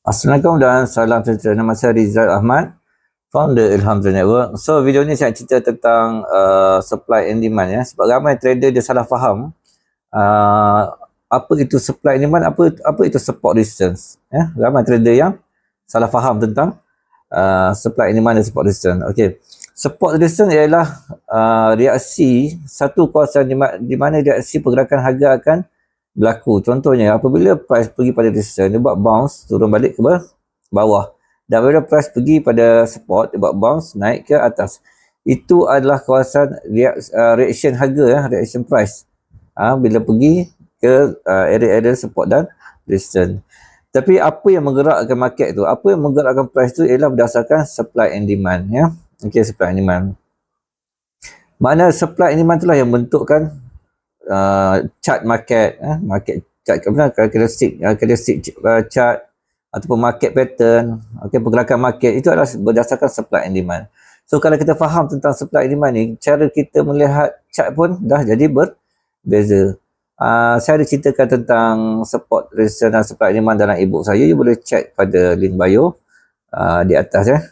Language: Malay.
Assalamualaikum dan salam sejahtera. Nama saya Rizal Ahmad, founder Ilham Network. So video ni saya cerita tentang supply and demand ya. Sebab ramai trader dia salah faham apa itu supply and demand, apa itu support resistance ya. Ramai trader yang salah faham tentang supply and demand dan support resistance. Okey. Support resistance ialah reaksi satu kawasan di mana reaksi pergerakan harga akan berlaku. Contohnya apabila price pergi pada resistance, dia buat bounce turun balik ke bawah, dan apabila price pergi pada support, dia buat bounce naik ke atas. Itu adalah kawasan reaction harga ya, reaction price bila pergi ke area-area support dan resistance. Tapi apa yang menggerakkan market tu, apa yang menggerakkan price tu ialah berdasarkan supply and demand ya. Okey, supply and demand. Mana supply and demand itulah yang bentukkan chart market, market chart, candlestick chart ataupun market pattern, pergerakan market itu adalah berdasarkan supply and demand. So kalau kita faham tentang supply and demand ni, cara kita melihat chart pun dah jadi berbeza. Saya ada ceritakan tentang support, resistance dan supply and demand dalam ebook saya. You boleh check pada link bio di atas ya.